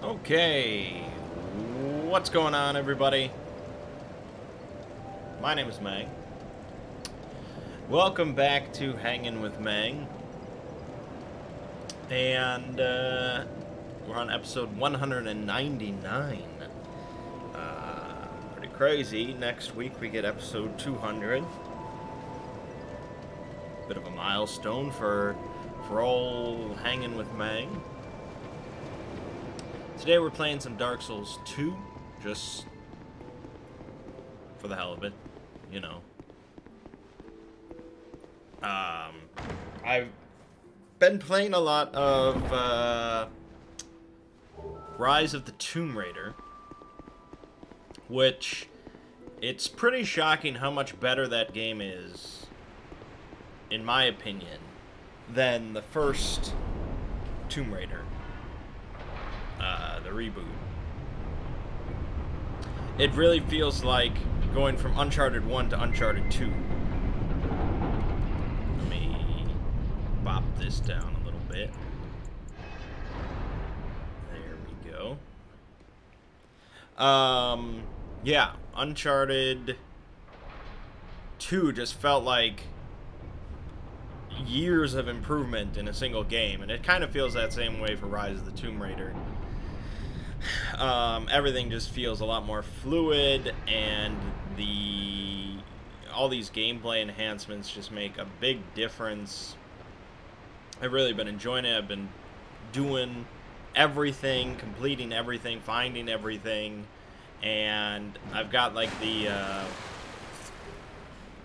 Okay, what's going on, everybody? My name is Mangg. Welcome back to Hanging with Mangg. And we're on episode 199. Pretty crazy. Next week we get episode 200. Bit of a milestone for old Hanging with Mangg. Today we're playing some Dark Souls 2, just for the hell of it, you know. I've been playing a lot of Rise of the Tomb Raider, which it's pretty shocking how much better that game is, in my opinion, than the first Tomb Raider. The reboot. It really feels like going from Uncharted 1 to Uncharted 2. Let me bop this down a little bit. There we go. Yeah, Uncharted 2 just felt like years of improvement in a single game, and it kind of feels that same way for Rise of the Tomb Raider. Everything just feels a lot more fluid, and all these gameplay enhancements just make a big difference. I've really been enjoying it. I've been doing everything, completing everything, finding everything, and I've got like the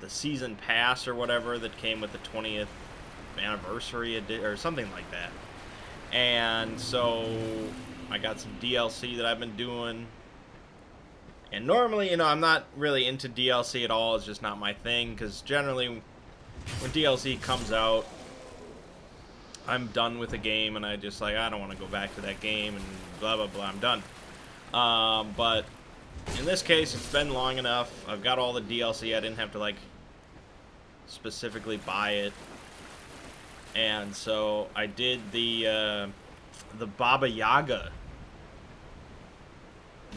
season pass or whatever that came with the 20th anniversary or something like that. And so I got some DLC that I've been doing. And normally, you know, I'm not really into DLC at all. It's just not my thing, because generally when DLC comes out, I'm done with a game and I just like, I don't want to go back to that game and blah blah blah, I'm done. But in this case, it's been long enough. I've got all the DLC. I didn't have to like specifically buy it. And so I did the Baba Yaga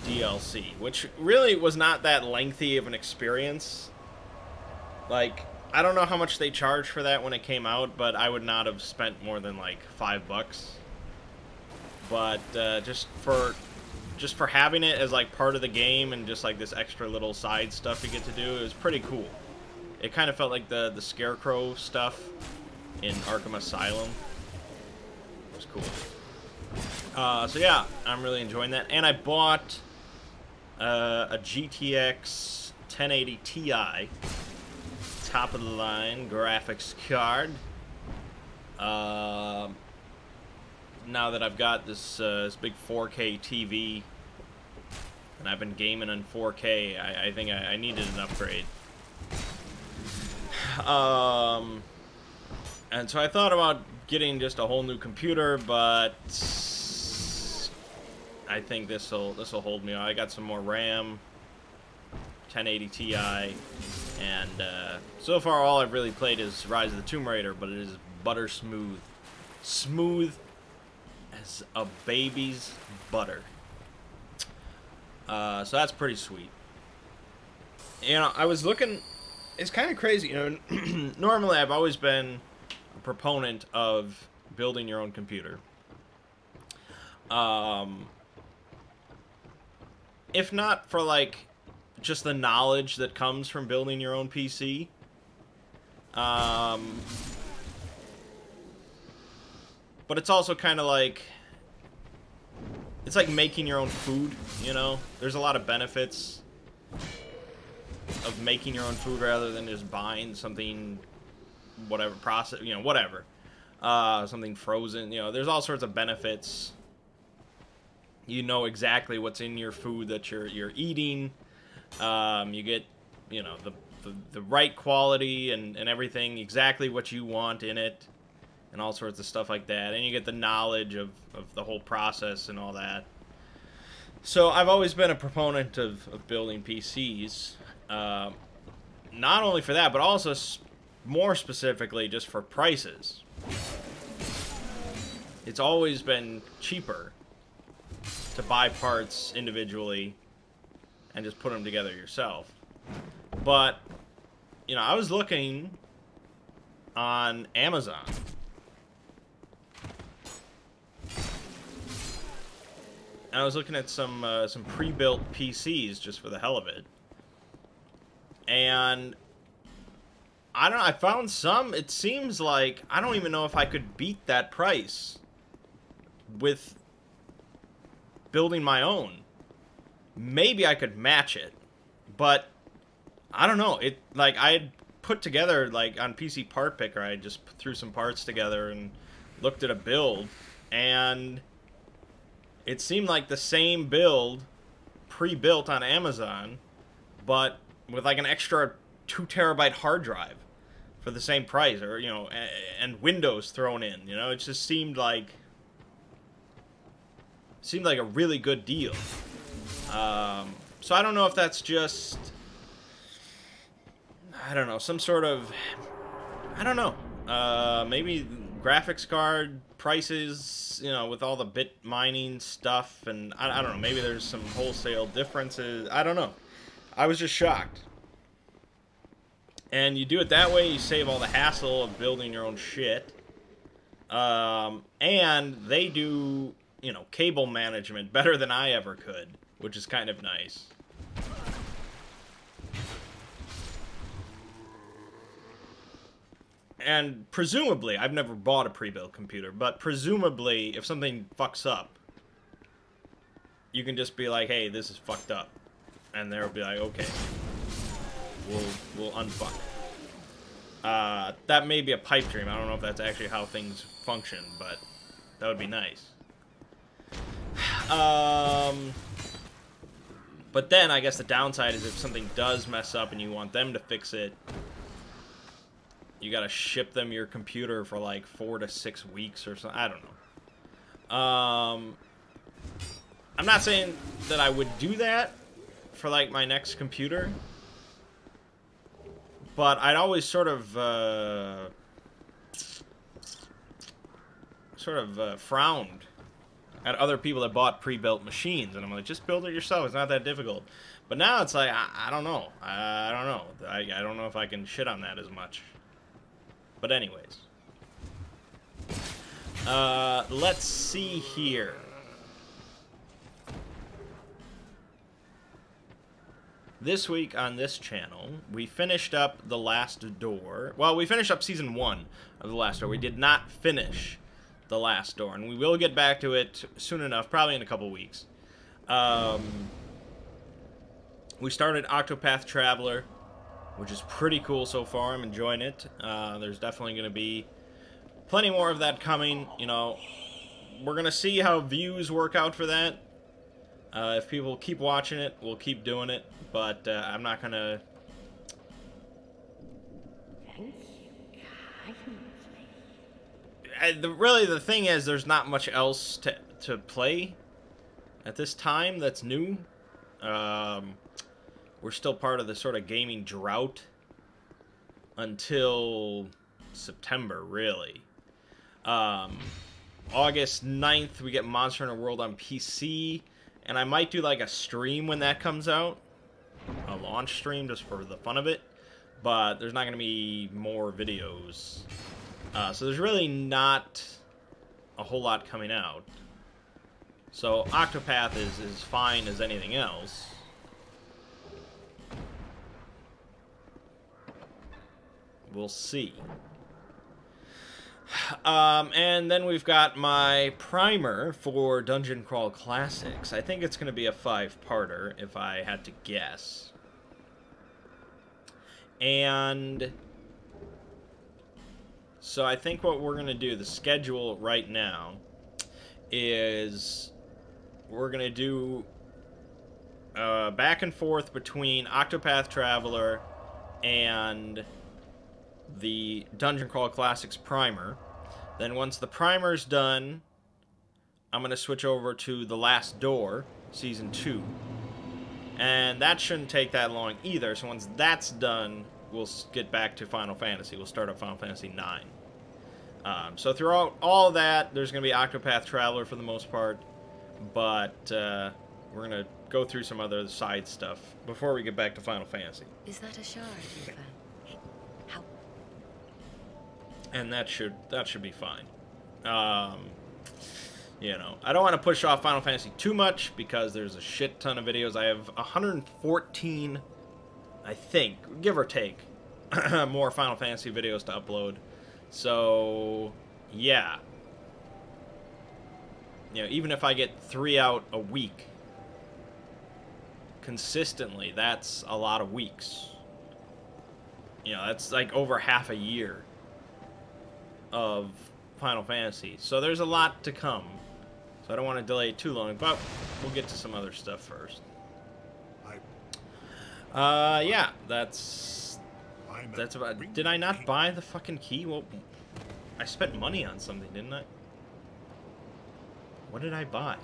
DLC, which really was not that lengthy of an experience. Like, I don't know how much they charged for that when it came out, but I would not have spent more than like $5. But just for having it as like part of the game and just like this extra little side stuff you get to do, it was pretty cool. It kind of felt like the Scarecrow stuff in Arkham Asylum. It was cool. So yeah, I'm really enjoying that. And I bought a GTX 1080 Ti, top of the line graphics card. Now that I've got this big 4K TV, and I've been gaming in 4K, I think I needed an upgrade. And so I thought about getting just a whole new computer, but I think this'll hold me. I got some more RAM, 1080 Ti, and so far all I've really played is Rise of the Tomb Raider, but it is butter smooth. Smooth as a baby's butter. So that's pretty sweet. You know, I was looking, it's kind of crazy, you know, normally I've always been a proponent of building your own computer. If not for like just the knowledge that comes from building your own PC, but it's also kind of like, it's like making your own food, you know? There's a lot of benefits of making your own food rather than just buying something, whatever, process, you know, whatever. Something frozen, you know, there's all sorts of benefits. You know exactly what's in your food that you're eating. You get, you know, the right quality and everything, exactly what you want in it, and all sorts of stuff like that. And you get the knowledge of the whole process and all that. So I've always been a proponent of building PCs. Not only for that, but also more specifically just for prices. It's always been cheaper to buy parts individually and just put them together yourself. But, you know, I was looking on Amazon. And I was looking at some pre-built PCs just for the hell of it. And I don't know, I found some. It seems like I don't even know if I could beat that price with building my own. Maybe I could match it, but I don't know. It, like, I had put together, like, on PC Part Picker, I just threw some parts together and looked at a build, and it seemed like the same build pre-built on Amazon, but with like an extra 2 terabyte hard drive for the same price, or, you know, and Windows thrown in. You know, it just seemed like a really good deal. So I don't know if that's just, I don't know, some sort of, I don't know, maybe graphics card prices, you know, with all the bit mining stuff, and I don't know, maybe there's some wholesale differences. I don't know. I was just shocked. And you do it that way, you save all the hassle of building your own shit. And they do, you know, cable management better than I ever could, which is kind of nice. And presumably, I've never bought a pre-built computer, but presumably, if something fucks up, you can just be like, hey, this is fucked up. And they'll be like, okay, we'll unfuck. That may be a pipe dream. I don't know if that's actually how things function, but that would be nice. But then, I guess the downside is if something does mess up and you want them to fix it, you gotta ship them your computer for like 4 to 6 weeks or something. I don't know. I'm not saying that I would do that for like my next computer, but I'd always sort of frowned at other people that bought pre-built machines, and I'm like, just build it yourself. It's not that difficult. But now it's like, I don't know. I don't know. I don't know if I can shit on that as much. But anyways, let's see here. This week on this channel, we finished up The Last Door. Well, we finished up Season 1 of The Last Door. We did not finish The Last Door, and we will get back to it soon enough, probably in a couple weeks. We started Octopath Traveler, which is pretty cool so far. I'm enjoying it. There's definitely going to be plenty more of that coming. You know, we're going to see how views work out for that. If people keep watching it, we'll keep doing it. But I'm not going to... Really, the thing is, there's not much else to play at this time that's new. We're still part of the sort of gaming drought until September, really. August 9th, we get Monster Hunter World on PC, and I might do like a stream when that comes out. A launch stream, just for the fun of it. But there's not going to be more videos. So there's really not a whole lot coming out. So Octopath is as fine as anything else. We'll see. And then we've got my primer for Dungeon Crawl Classics. I think it's going to be a 5-parter, if I had to guess. And so I think what we're going to do, the schedule right now, is we're going to do back and forth between Octopath Traveler and the Dungeon Crawl Classics primer. Then once the primer's done, I'm going to switch over to The Last Door, Season 2. And that shouldn't take that long either, so once that's done, we'll get back to Final Fantasy. We'll start up Final Fantasy 9. So throughout all of that, there's going to be Octopath Traveler for the most part. but we're gonna go through some other side stuff before we get back to Final Fantasy. Is that a shard you found? How? And that should be fine. You know, I don't want to push off Final Fantasy too much because there's a shit ton of videos. I have 114, I think, give or take, more Final Fantasy videos to upload. So, yeah. You know, even if I get 3 out a week consistently, that's a lot of weeks. You know, that's like over half a year of Final Fantasy. So there's a lot to come. So I don't want to delay it too long, but we'll get to some other stuff first. Yeah, that's about. Did I not buy the fucking key? Well, I spent money on something, didn't I? What did I buy?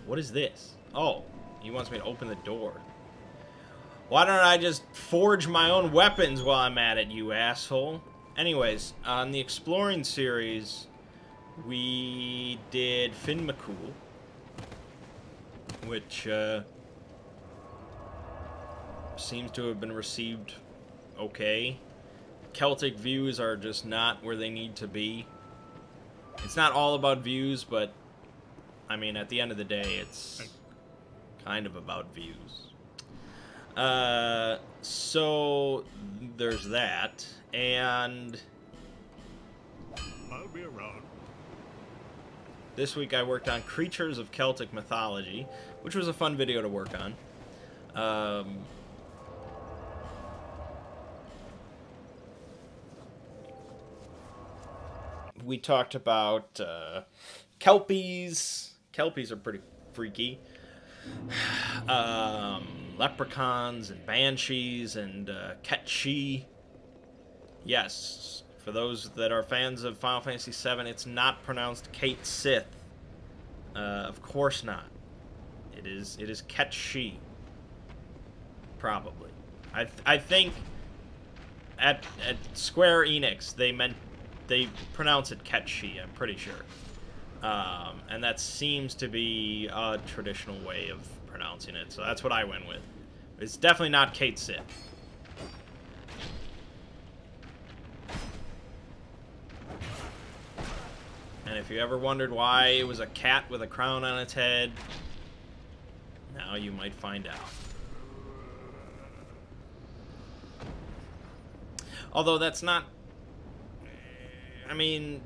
What is this? Oh, he wants me to open the door. Why don't I just forge my own weapons while I'm at it, you asshole? Anyways, on the Exploring series, we did Finn McCool, which seems to have been received okay. Celtic views are just not where they need to be. It's not all about views, but I mean, at the end of the day, it's kind of about views. So there's that, and I'll be around. This week I worked on Creatures of Celtic Mythology, which was a fun video to work on. We talked about Kelpies. Kelpies are pretty freaky. Leprechauns and Banshees and Ketchi. Yes, for those that are fans of Final Fantasy VII, it's not pronounced Kate Sith. Of course not. It is Ketchi. Probably. I think at Square Enix they pronounce it Ketchi, I'm pretty sure. And that seems to be a traditional way of pronouncing it, so that's what I went with. It's definitely not Kate Sith. And if you ever wondered why it was a cat with a crown on its head, now you might find out. Although that's not... I mean,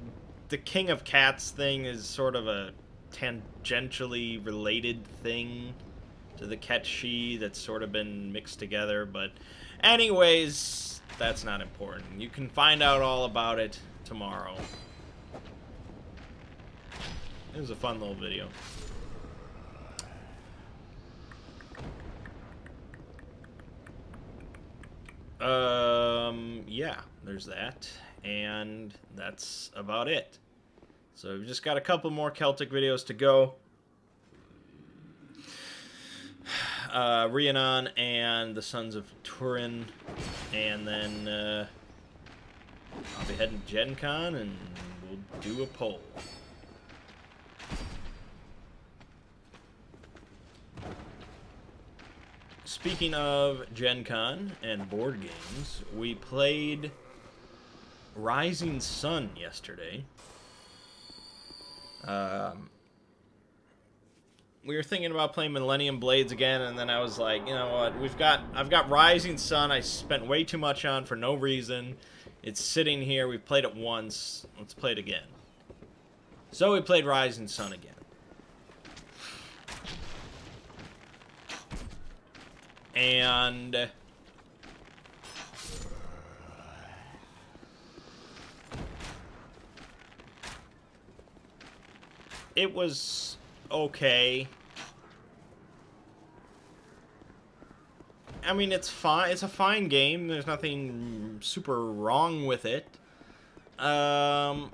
the King of Cats thing is sort of a tangentially related thing to the Ketchi that's sort of been mixed together, but anyways, that's not important. You can find out all about it tomorrow. It was a fun little video. Yeah, there's that. And that's about it. So we've just got a couple more Celtic videos to go. Rhiannon and the Sons of Turin. And then I'll be heading to Gen Con and we'll do a poll. Speaking of Gen Con and board games, we played Rising Sun yesterday. We were thinking about playing Millennium Blades again, and then I was like, you know what, I've got Rising Sun I spent way too much on for no reason. It's sitting here, we've played it once, let's play it again. So we played Rising Sun again. And it was okay. I mean, it's fine. It's a fine game. There's nothing super wrong with it. But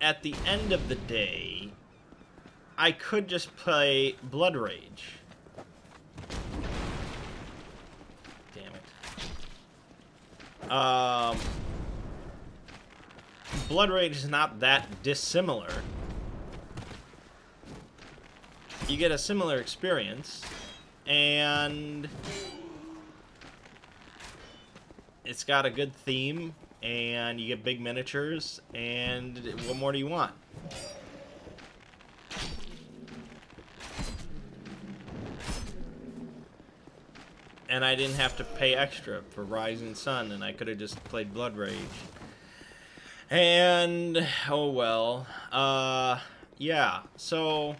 at the end of the day, I could just play Blood Rage. Damn it. Blood Rage is not that dissimilar you get a similar experience, and it's got a good theme, and you get big miniatures, and what more do you want? And I didn't have to pay extra for Rising Sun, and I could have just played Blood Rage. And, oh well. Yeah, so...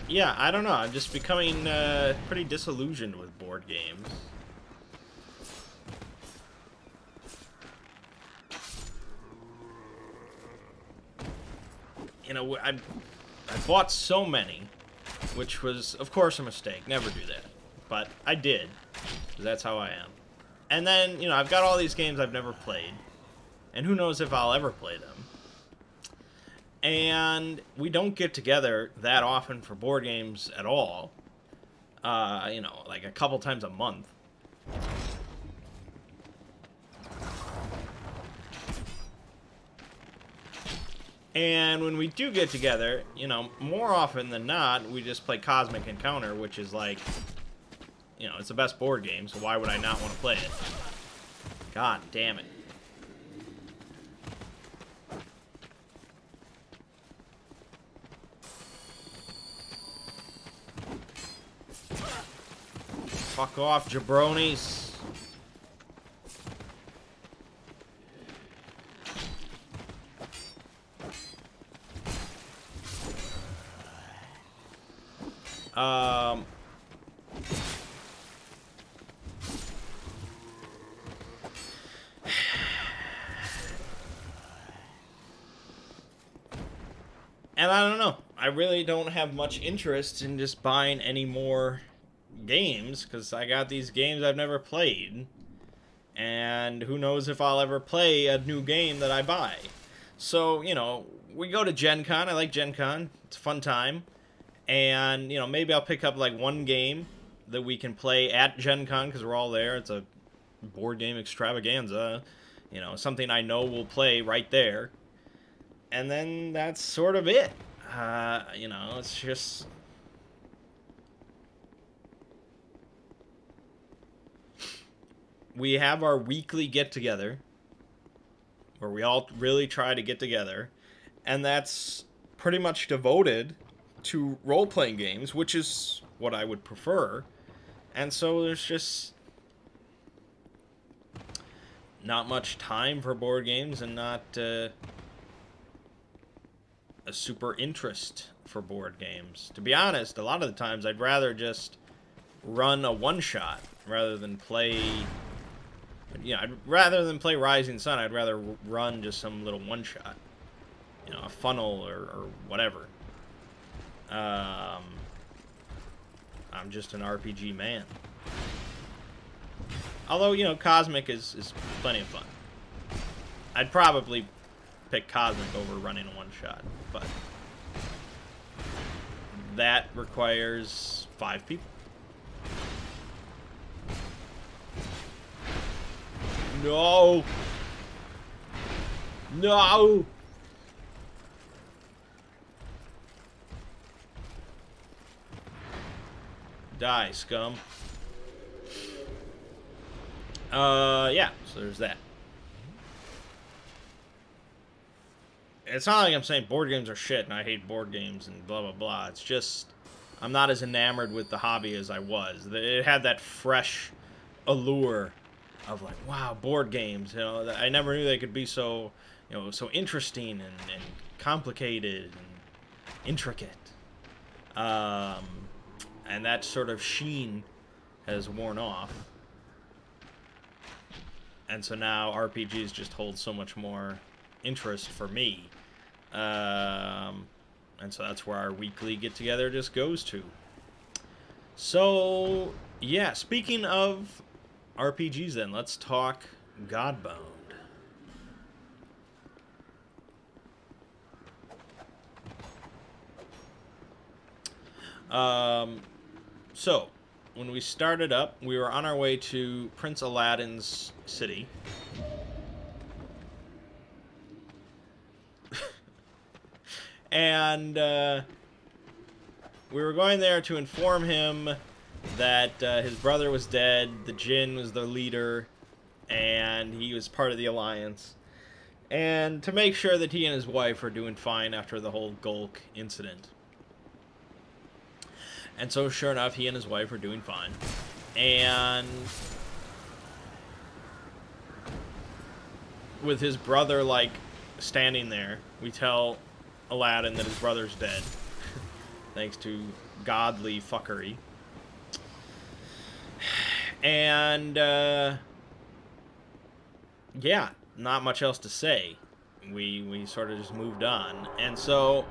Yeah, I don't know. I'm just becoming pretty disillusioned with board games. You know, I bought so many, which was, of course, a mistake. Never do that. But I did, because that's how I am. And then, you know, I've got all these games I've never played, and who knows if I'll ever play them. And we don't get together that often for board games at all. You know, like a couple times a month. And when we do get together, you know, more often than not, we just play Cosmic Encounter, which is like, you know, it's the best board game, so why would I not want to play it? God damn it. Fuck off, jabronis. And I don't know. I really don't have much interest in just buying any more games, because I got these games I've never played. And who knows if I'll ever play a new game that I buy. So, you know, we go to Gen Con. I like Gen Con. It's a fun time. And, you know, maybe I'll pick up, like, one game that we can play at Gen Con, because we're all there. It's a board game extravaganza. You know, something I know we'll play right there. And then that's sort of it. You know, it's just... We have our weekly get-together, where we all really try to get together, and that's pretty much devoted to role-playing games, which is what I would prefer. And so there's just not much time for board games, and not a super interest for board games. To be honest, a lot of the times I'd rather just run a one-shot rather than play... You know, rather than play Rising Sun, I'd rather run just some little one-shot. You know, a funnel or whatever. I'm just an RPG man. Although, you know, Cosmic is plenty of fun. I'd probably pick Cosmic over running a one-shot, but that requires 5 people. No! No! Die, scum. Yeah, so there's that. It's not like I'm saying board games are shit and I hate board games and blah, blah, blah. It's just, I'm not as enamored with the hobby as I was. It had that fresh allure of like, wow, board games, you know, I never knew they could be so, you know, so interesting and complicated and intricate. And that sort of sheen has worn off. And so now RPGs just hold so much more interest for me. And so that's where our weekly get-together just goes to. So, yeah, speaking of RPGs then, let's talk Godbound. So, when we started up, we were on our way to Prince Aladdin's city. And we were going there to inform him that his brother was dead, the Jinn was the leader, and he was part of the Alliance. And to make sure that he and his wife are doing fine after the whole Gulk incident. And so, sure enough, he and his wife are doing fine. And with his brother, like, standing there, we tell Aladdin that his brother's dead. Thanks to godly fuckery. And, yeah, not much else to say. We sort of just moved on. And so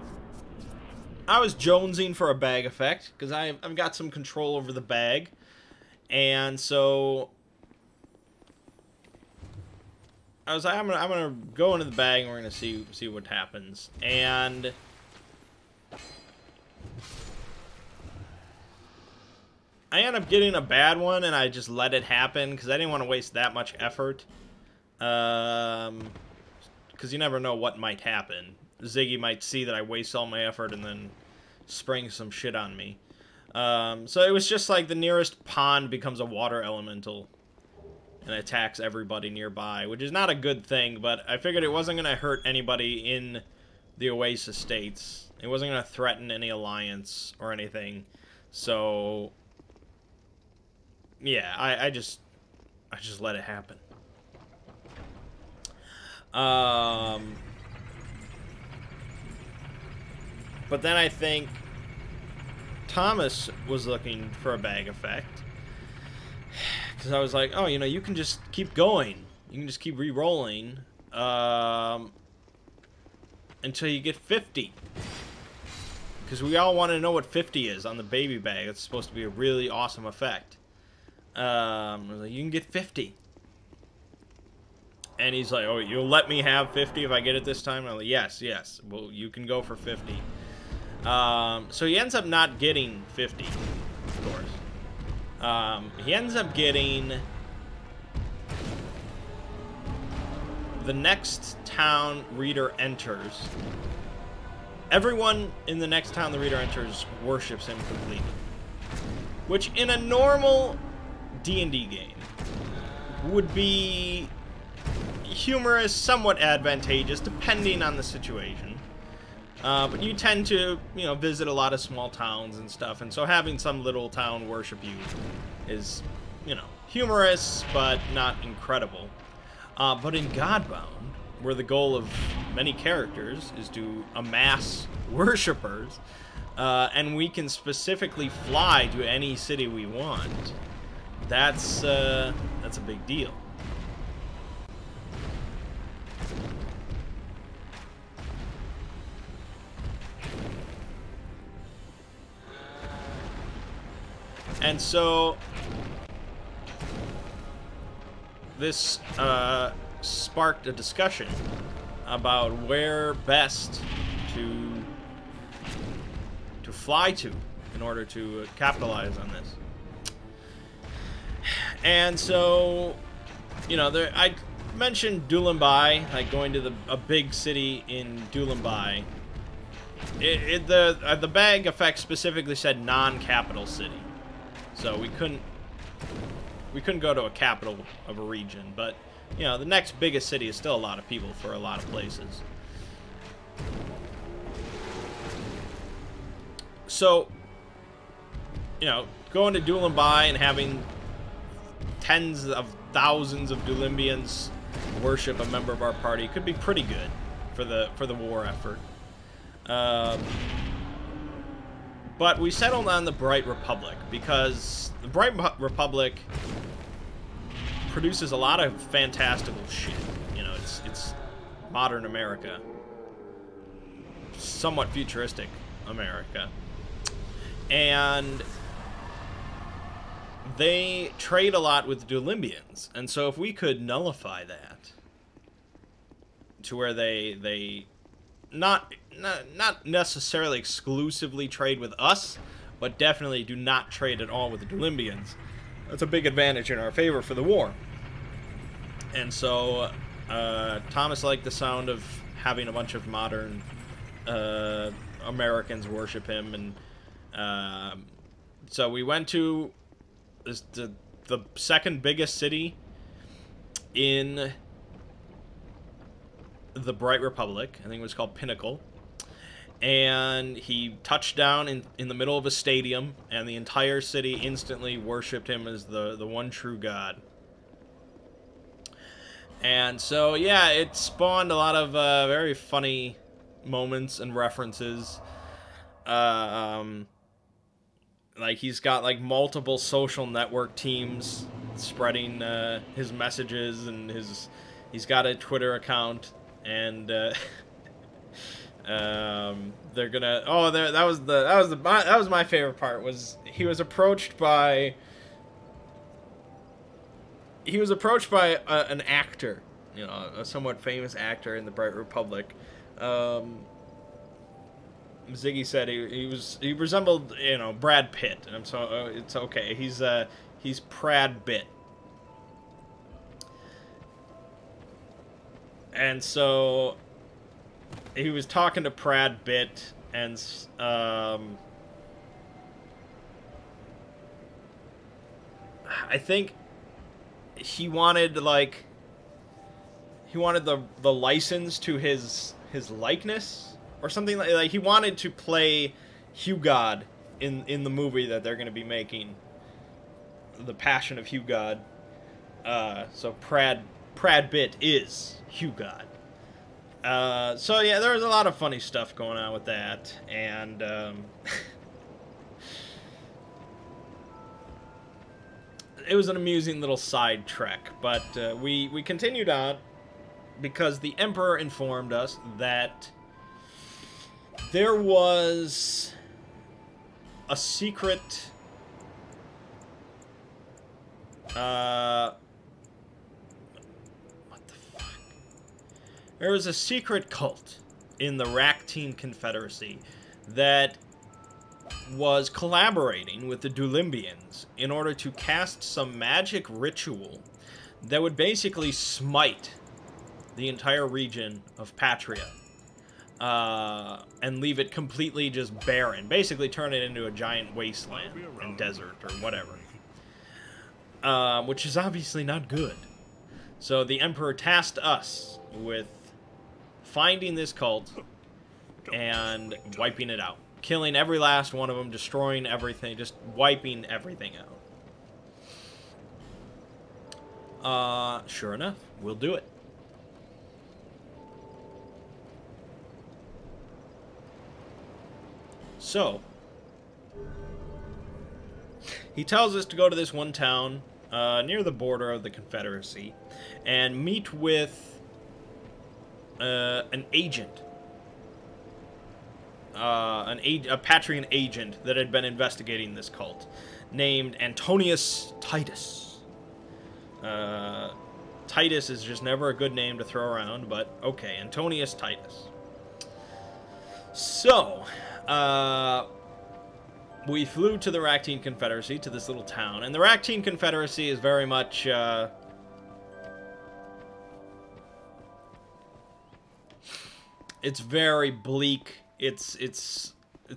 I was jonesing for a bag effect, because I've got some control over the bag. And so I was like, I'm gonna go into the bag and we're gonna see what happens. And I end up getting a bad one, and I just let it happen because I didn't want to waste that much effort. Because you never know what might happen. Ziggy might see that I waste all my effort and then spring some shit on me. So it was just like the nearest pond becomes a water elemental and attacks everybody nearby, which is not a good thing, but I figured it wasn't going to hurt anybody in the Oasis states. It wasn't going to threaten any alliance or anything. So yeah, I just let it happen. But then I think Thomas was looking for a bag effect. Because I was like, oh, you know, you can just keep going. You can just keep re-rolling until you get 50. Because we all want to know what 50 is on the baby bag. It's supposed to be a really awesome effect. I was like, you can get 50. And he's like, oh, you'll let me have 50 if I get it this time? And I'm like, yes, yes. Well, you can go for 50. So he ends up not getting 50, of course. He ends up getting the next town reader enters. Everyone in the next town the reader enters worships him completely. Which in a normal D&D game would be humorous, somewhat advantageous, depending on the situation. But you tend to, you know, visit a lot of small towns and stuff, and so having some little town worship you is, you know, humorous, but not incredible. But in Godbound, where the goal of many characters is to amass worshippers, and we can specifically fly to any city we want, that's a big deal. And so this sparked a discussion about where best to fly to in order to capitalize on this. And so, you know, I mentioned Dulimbai, like going to a big city in Dulimbai. The bag effect specifically said non-capital city. So we couldn't go to a capital of a region, but you know, the next biggest city is still a lot of people for a lot of places. So, you know, going to Dulimbai and having tens of thousands of Dulimbians worship a member of our party could be pretty good for the war effort. But we settled on the Bright Republic because the Bright Republic produces a lot of fantastical shit. You know, it's modern America, somewhat futuristic America, and they trade a lot with Dulimbians. And so if we could nullify that to where they not necessarily exclusively trade with us, but definitely do not trade at all with the Dolymbians. That's a big advantage in our favor for the war. And so Thomas liked the sound of having a bunch of modern Americans worship him, and so we went to the second biggest city in the Bright Republic. I think it was called Pinnacle. And he touched down in the middle of a stadium, and the entire city instantly worshipped him as the one true god. And so, yeah, it spawned a lot of very funny moments and references. Like, he's got, like, multiple social network teams spreading his messages, and he's got a Twitter account, and they're gonna... Oh, that was my favorite part, was he was approached by... He was approached by an actor, you know, a somewhat famous actor in the Bright Republic. Ziggy said he resembled, you know, Brad Pitt, and so it's okay. He's Prad Bit. And so he was talking to Prad Bit, and I think he wanted, like, the license to his likeness or something, like he wanted to play Hugh God in the movie that they're going to be making, The Passion of Hugh God. So Prad Bit is Hugh God. So yeah, there was a lot of funny stuff going on with that, and it was an amusing little side trek. But we continued on because the Emperor informed us that there was a secret what the fuck? There was a secret cult in the Ractine Confederacy that was collaborating with the Dolymbians in order to cast some magic ritual that would basically smite the entire region of Patria. And leave it completely just barren. Basically turn it into a giant wasteland and desert or whatever. Which is obviously not good. So the Emperor tasked us with finding this cult and wiping it out. Killing every last one of them, destroying everything, just wiping everything out. Sure enough, we'll do it. So, he tells us to go to this one town near the border of the Confederacy and meet with an agent. A Patrian agent that had been investigating this cult, named Antonius Titus. Titus is just never a good name to throw around, but okay, Antonius Titus. So, we flew to the Ractine Confederacy, to this little town, and the Ractine Confederacy is very much, it's very bleak. It's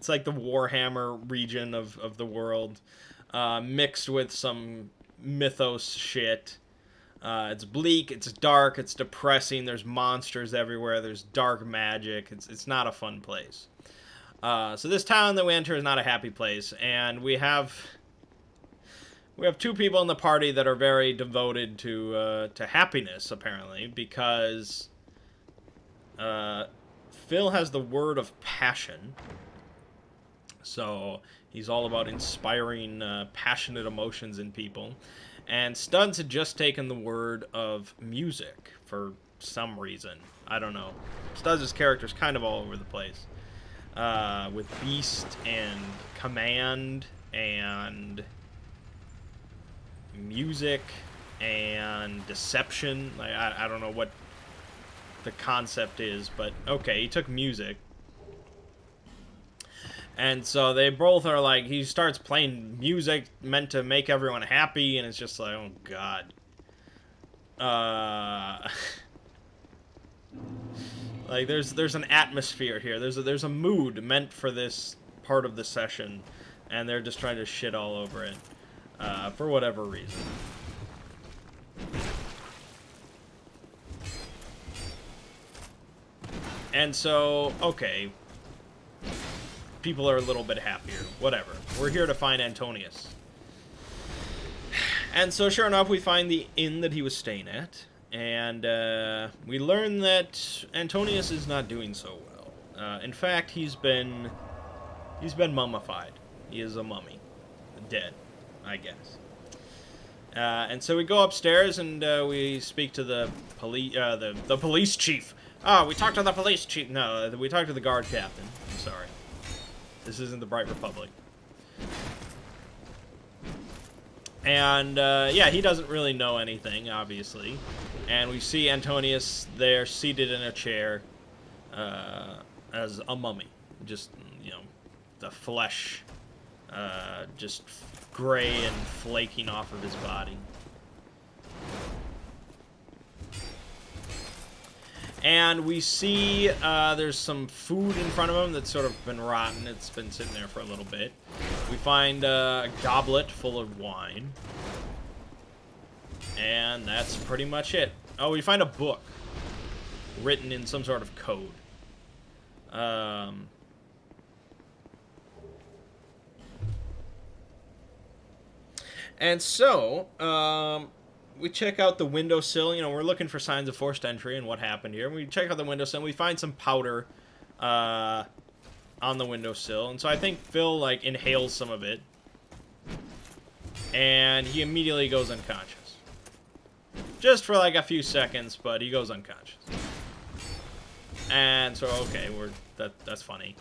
like the Warhammer region of the world, mixed with some mythos shit. It's bleak, it's dark, it's depressing, there's monsters everywhere, there's dark magic, it's not a fun place. So this town that we enter is not a happy place, and we have two people in the party that are very devoted to happiness, apparently, because Phil has the word of passion, so he's all about inspiring passionate emotions in people. And Studs had just taken the word of music for some reason. I don't know. Studs' character's kind of all over the place. With Beast and Command and music and deception. Like, I don't know what the concept is, but okay, he took music. And so they both are like, he starts playing music meant to make everyone happy, and it's just like, oh god. Like there's an atmosphere here. There's a mood meant for this part of the session, and they're just trying to shit all over it for whatever reason. And so, okay, people are a little bit happier. Whatever. We're here to find Antonius. And so, sure enough, we find the inn that he was staying at. And we learn that Antonius is not doing so well. In fact, he's been mummified. He is a mummy. Dead, I guess. And so we go upstairs and we speak to the police chief. Oh, we talked to the police chief. No, we talked to the guard captain. I'm sorry. This isn't the Bright Republic. And, yeah, he doesn't really know anything, obviously. And we see Antonius there, seated in a chair, as a mummy. Just, you know, the flesh, just gray and flaking off of his body. And we see there's some food in front of him that's sort of been rotten. It's been sitting there for a little bit. We find a goblet full of wine. And that's pretty much it. Oh, we find a book written in some sort of code. And so, we check out the windowsill. You know, we're looking for signs of forced entry and what happened here. We check out the windowsill, and we find some powder on the windowsill. And so I think Phil, like, inhales some of it. And he immediately goes unconscious. Just for, like, a few seconds, but he goes unconscious. And so, okay, that's funny.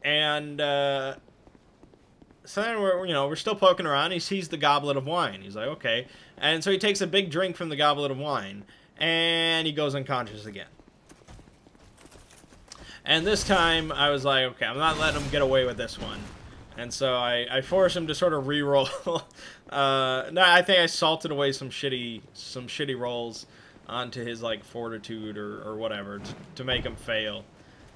And, so then we're still poking around. He sees the goblet of wine. He's like, okay. And so he takes a big drink from the goblet of wine, and he goes unconscious again. And this time, I was like, okay, I'm not letting him get away with this one. And so I force him to sort of re-roll. No, I think I salted away some shitty rolls onto his, like, fortitude or whatever to make him fail.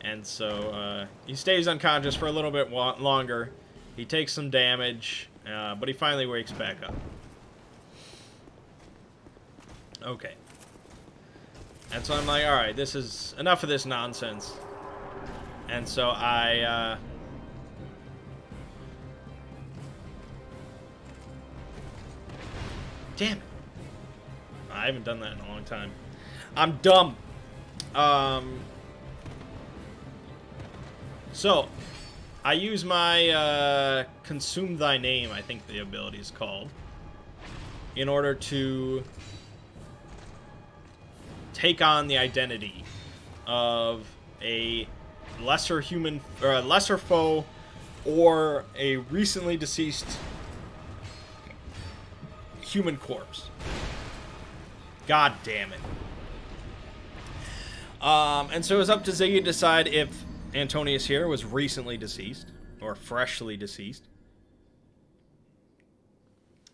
And so, he stays unconscious for a little bit longer. He takes some damage, but he finally wakes back up. Okay. And so I'm like, alright, this is enough of this nonsense. And so I, damn it. I haven't done that in a long time. I'm dumb. So, I use my, Consume Thy Name, I think the ability is called, in order to take on the identity of a lesser human, or a lesser foe, or a recently deceased human corpse. God damn it. And so it was up to Ziggy to decide if Antonius here was recently deceased, or freshly deceased.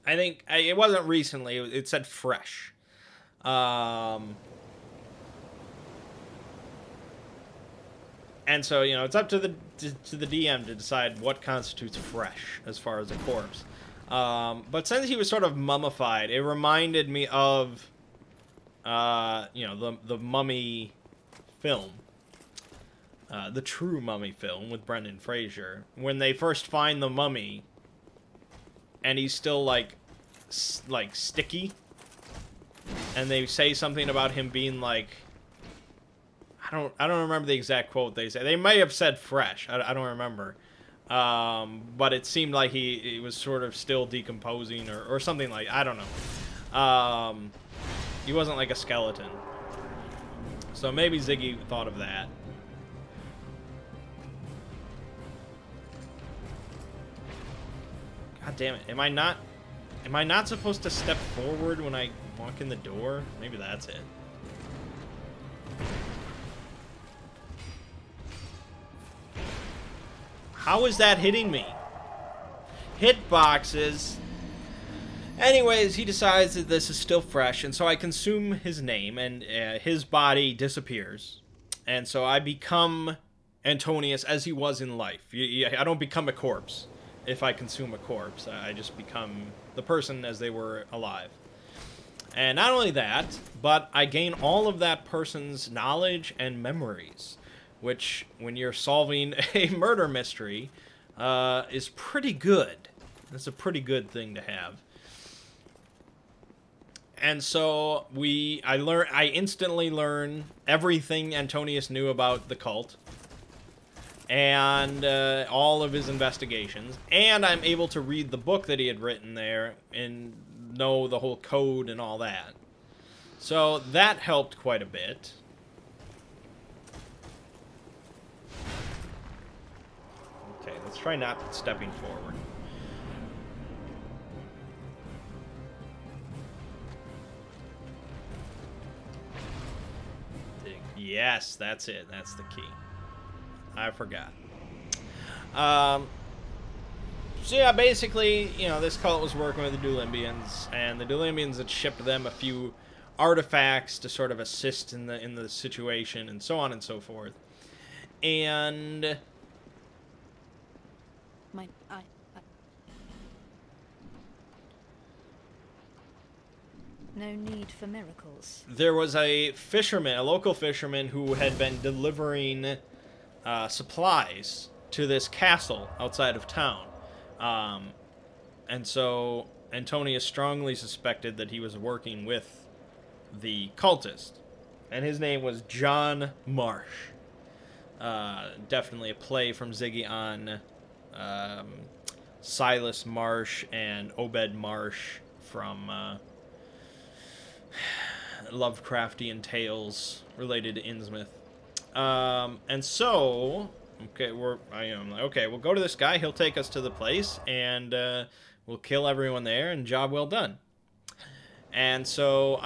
I think, it wasn't recently, it said fresh. And so, you know, it's up to the DM to decide what constitutes fresh as far as a corpse. But since he was sort of mummified, it reminded me of, you know, the Mummy film. The true Mummy film with Brendan Fraser. When they first find the mummy, and he's still, like sticky. And they say something about him being, like... I don't remember the exact quote they say. They may have said fresh. I don't remember. But it seemed like he was sort of still decomposing or something like... I don't know. He wasn't like a skeleton. So maybe Ziggy thought of that. God God damn it. Am I not supposed to step forward when I walk in the door? Maybe that's it. How is that hitting me? Hitboxes. Anyways, he decides that this is still fresh, and so I consume his name, and his body disappears. And so I become Antonius as he was in life. I don't become a corpse if I consume a corpse. I just become the person as they were alive. And not only that, but I gain all of that person's knowledge and memories, which, when you're solving a murder mystery, is pretty good. It's a pretty good thing to have. And so I instantly learn everything Antonius knew about the cult and all of his investigations, and I'm able to read the book that he had written there and know the whole code and all that. So that helped quite a bit. Okay, let's try not stepping forward. Yes, that's it. That's the key. I forgot. So yeah, basically, you know, this cult was working with the Dulimbians, and the Dulimbians had shipped them a few artifacts to sort of assist in the situation, and so on and so forth. And No need for miracles. there was a fisherman, a local fisherman, who had been delivering supplies to this castle outside of town. And so Antonius strongly suspected that he was working with the cultist. And his name was John Marsh. Definitely a play from Ziggy on Silas Marsh and Obed Marsh from Lovecraftian tales related to Innsmouth. And so, okay, we'll go to this guy. He'll take us to the place, and we'll kill everyone there, and job well done. And so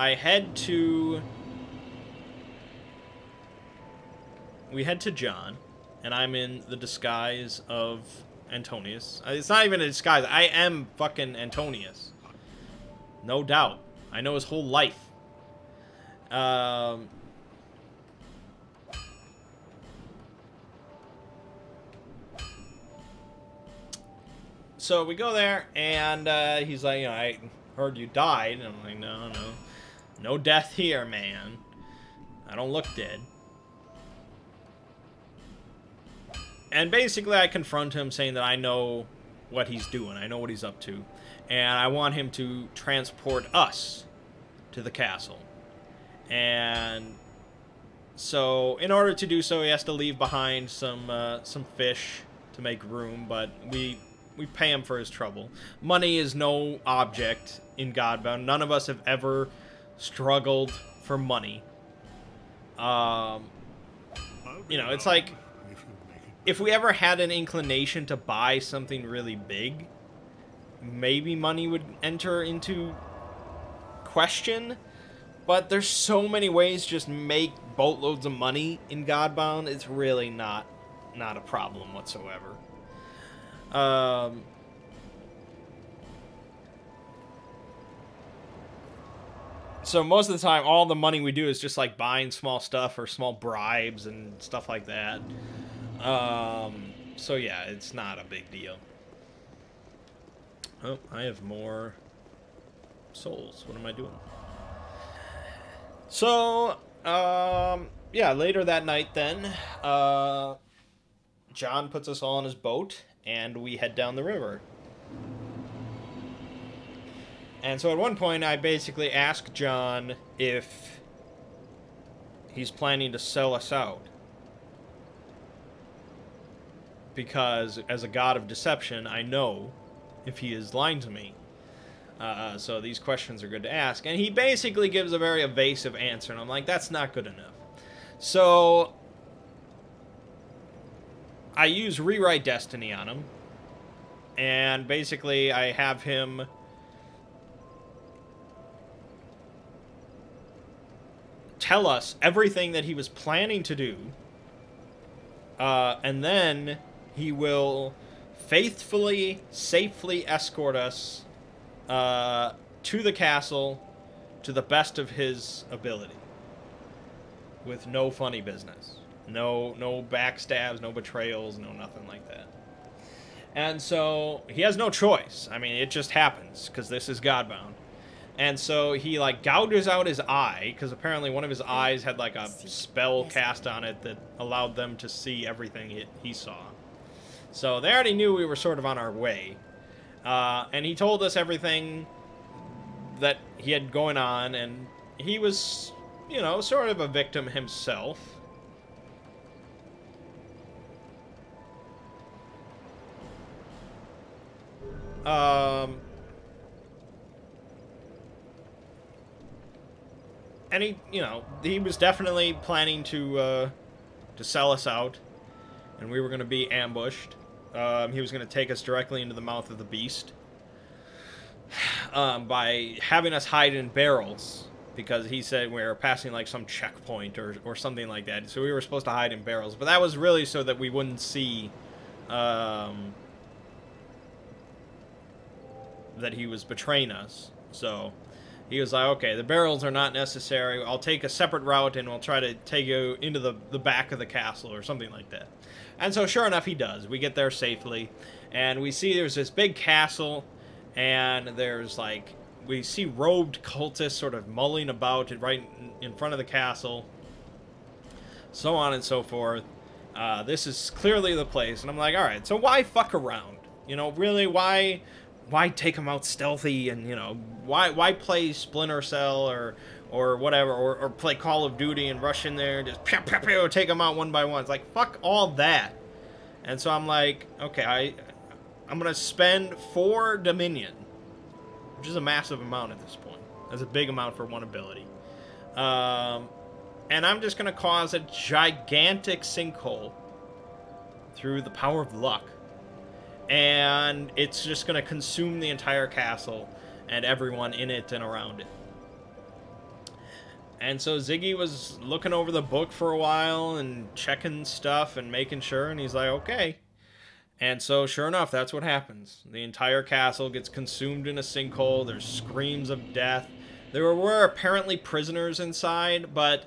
we head to John, and I'm in the disguise of Antonius. It's not even a disguise. I am fucking Antonius. No doubt. I know his whole life. So we go there, and he's like, you know, I heard you died. And I'm like, no death here, man. I don't look dead. And basically, I confront him, saying that I know what he's doing. I know what he's up to. And I want him to transport us to the castle. And so, in order to do so, he has to leave behind some fish to make room, but we pay him for his trouble. Money is no object in Godbound. None of us have ever struggled for money. You know, it's like, if we ever had an inclination to buy something really big, maybe money would enter into question. But there's so many ways to just make boatloads of money in Godbound. It's really not a problem whatsoever. So most of the time, all the money we do is just like buying small stuff or small bribes and stuff like that. So yeah, it's not a big deal. Oh, I have more souls. What am I doing? So, yeah, later that night then, John puts us all on his boat, and we head down the river. And so at one point, I basically ask John if he's planning to sell us out. Because, as a god of deception, I know if he is lying to me. So these questions are good to ask. And he basically gives a very evasive answer, and I'm like, that's not good enough. So I use Rewrite Destiny on him. And basically, I have him tell us everything that he was planning to do. And then he will faithfully, safely escort us to the castle to the best of his ability. With no funny business. No backstabs, no betrayals, no nothing like that. And so he has no choice. I mean, it just happens because this is Godbound. And so he, like, gouges out his eye, because apparently one of his eyes had, like, a spell cast on it that allowed them to see everything he saw. So they already knew we were sort of on our way. And he told us everything that he had going on, and he was, you know, sort of a victim himself. And he, you know, he was definitely planning to sell us out, and we were going to be ambushed. He was going to take us directly into the mouth of the beast by having us hide in barrels, because he said we were passing like some checkpoint or something like that. So we were supposed to hide in barrels, but that was really so that we wouldn't see that he was betraying us. So he was like, okay, the barrels are not necessary. I'll take a separate route, and we'll try to take you into the back of the castle or something like that. And so sure enough, he does. We get there safely, and we see there's this big castle, and there's, like, we see robed cultists sort of mulling about right in front of the castle, so on and so forth. This is clearly the place, and I'm like, all right, so why fuck around? You know, really, why take them out stealthy, and, you know, why play Splinter Cell or whatever, or play Call of Duty and rush in there and just pew, pew, pew, take them out one by one? It's like, fuck all that. And so I'm like, okay, I'm going to spend 4 Dominion, which is a massive amount at this point. That's a big amount for one ability. And I'm just going to cause a gigantic sinkhole through the power of luck. And it's just going to consume the entire castle and everyone in it and around it. And so Ziggy was looking over the book for a while and checking stuff and making sure, and he's like, okay. And so sure enough, that's what happens. The entire castle gets consumed in a sinkhole. There's screams of death. There were apparently prisoners inside, but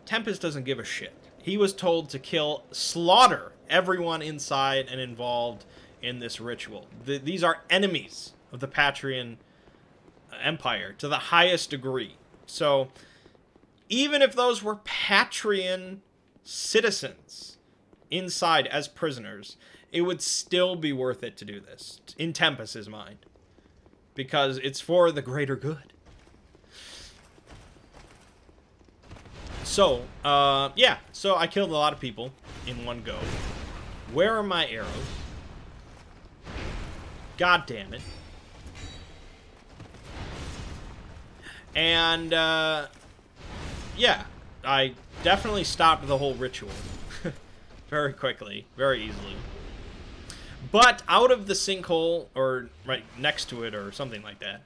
Tempest doesn't give a shit. He was told to slaughter everyone inside and involved in this ritual. These are enemies of the Patrian Empire to the highest degree. So even if those were Patrian citizens inside as prisoners, it would still be worth it to do this, in Tempest's mind, because it's for the greater good. So, yeah, so I killed a lot of people in one go. Where are my arrows? God damn it. And, yeah, I definitely stopped the whole ritual very quickly, very easily. But out of the sinkhole, or right next to it, or something like that,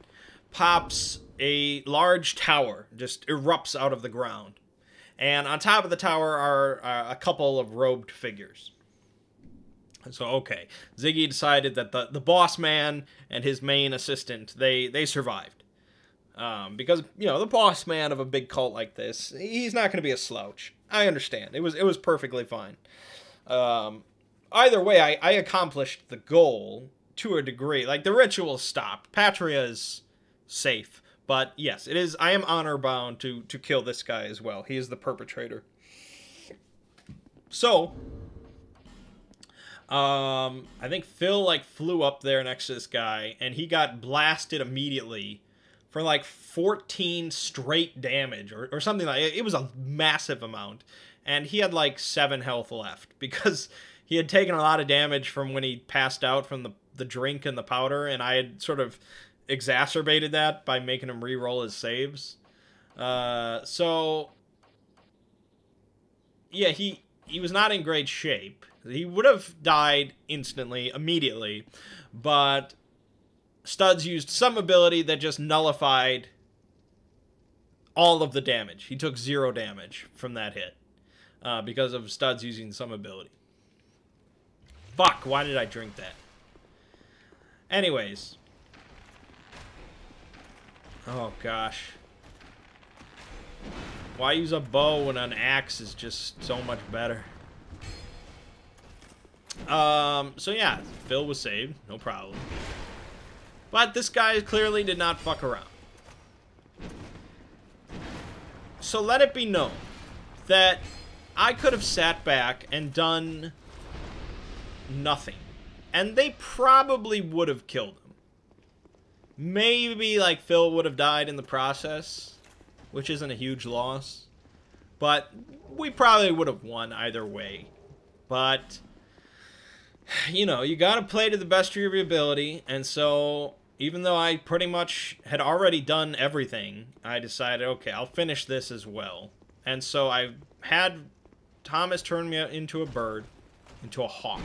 pops a large tower, just erupts out of the ground. And on top of the tower are a couple of robed figures. So, okay, Ziggy decided that the boss man and his main assistant, they survived. Because, you know, the boss man of a big cult like this, he's not going to be a slouch. I understand. It was perfectly fine. Either way, I accomplished the goal to a degree. Like, the ritual stopped. Patria is safe. But, yes, I am honor-bound to kill this guy as well. He is the perpetrator. So, I think Phil, like, flew up there next to this guy, and he got blasted immediately for, like, 14 straight damage, or something like it. It was a massive amount. And he had, like, 7 health left, because he had taken a lot of damage from when he passed out from the drink and the powder, and I had sort of exacerbated that by making him re-roll his saves. So, yeah, he was not in great shape. He would have died instantly, immediately, but Studs used some ability that just nullified all of the damage. He took 0 damage from that hit because of Studs using some ability. Fuck, why did I drink that? Anyways. Oh, gosh. Why use a bow when an axe is just so much better? So yeah, Phil was saved, no problem. But this guy clearly did not fuck around. So let it be known that I could have sat back and done nothing. And they probably would have killed him. Maybe, like, Phil would have died in the process, which isn't a huge loss. But we probably would have won either way. But, you know, you gotta play to the best of your ability. And so, even though I pretty much had already done everything, I decided, okay, I'll finish this as well. And so I had Thomas turn me into a bird, into a hawk.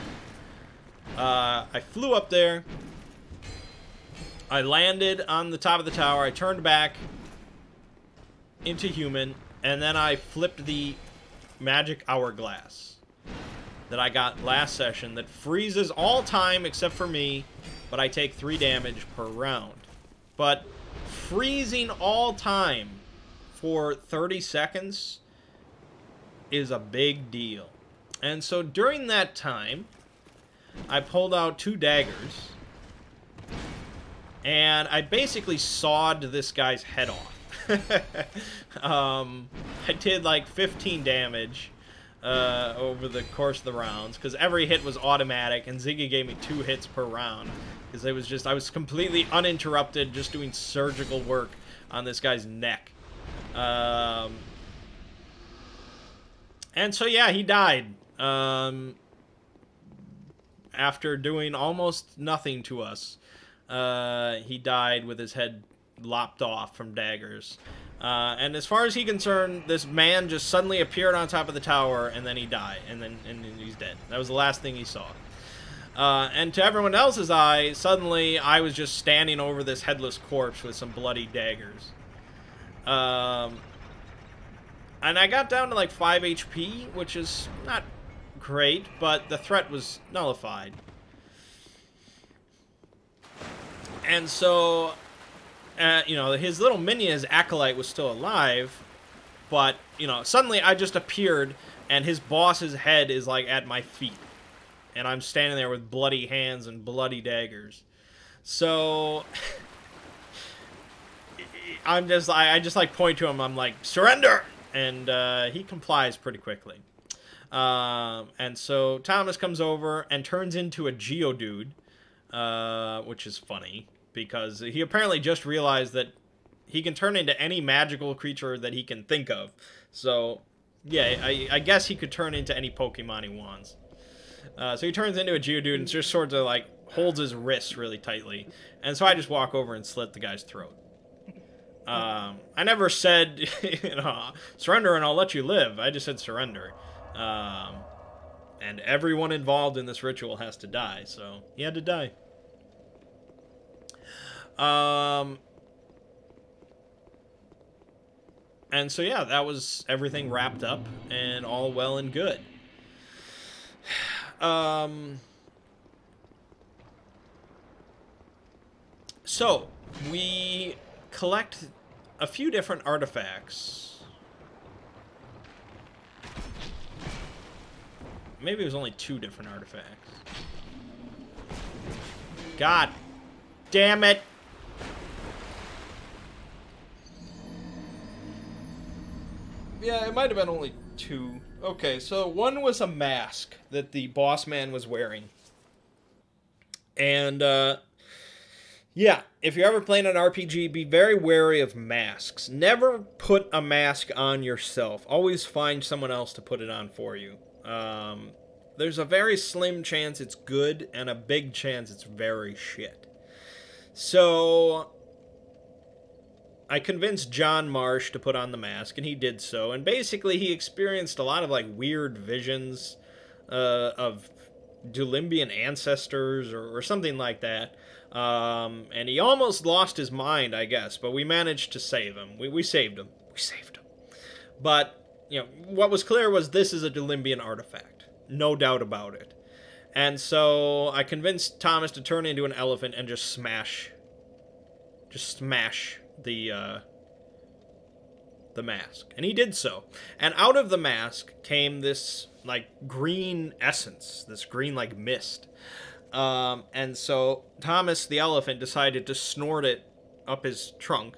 I flew up there. I landed on the top of the tower. I turned back into human, and then I flipped the magic hourglass that I got last session that freezes all time except for me, but I take 3 damage per round. But freezing all time for 30 seconds is a big deal. And so during that time, I pulled out 2 daggers, and I basically sawed this guy's head off. I did like 15 damage over the course of the rounds, because every hit was automatic, and Ziggy gave me 2 hits per round, because I was completely uninterrupted, just doing surgical work on this guy's neck. And so yeah, he died. After doing almost nothing to us. He died with his head lopped off from daggers. And as far as he's concerned, this man just suddenly appeared on top of the tower, and then he died, and then he's dead. That was the last thing he saw. And to everyone else's eye, suddenly I was just standing over this headless corpse with some bloody daggers. And I got down to like 5 HP, which is not great, but the threat was nullified. And so, you know, his little minion, his acolyte, was still alive, but, you know, suddenly I just appeared, and his boss's head is, like, at my feet. And I'm standing there with bloody hands and bloody daggers. So, I just, like, point to him, I'm like, surrender! And, he complies pretty quickly. And so Thomas comes over and turns into a Geodude, which is funny, because he apparently just realized that he can turn into any magical creature that he can think of. So, yeah, I guess he could turn into any Pokemon he wants. So he turns into a Geodude and just sort of, like, holds his wrists really tightly. And so I just walk over and slit the guy's throat. I never said, you know, surrender and I'll let you live. I just said surrender. And everyone involved in this ritual has to die, so he had to die. And so yeah, that was everything wrapped up and all well and good. So we collect a few different artifacts. Maybe it was only 2 different artifacts. God damn it. Yeah, it might have been only 2. Okay, so one was a mask that the boss man was wearing. And, yeah, if you're ever playing an RPG, be very wary of masks. Never put a mask on yourself. Always find someone else to put it on for you. There's a very slim chance it's good, and a big chance it's very shit. So, I convinced John Marsh to put on the mask, and he did so. And basically, he experienced a lot of like weird visions of Dulimbian ancestors or something like that. And he almost lost his mind, I guess, but we managed to save him. We saved him. We saved him. But, you know, what was clear was this is a Dulimbian artifact. No doubt about it. And so I convinced Thomas to turn into an elephant and just smash the mask. And he did so. And out of the mask came this, like, green essence. This green, like, mist. And so Thomas the elephant decided to snort it up his trunk.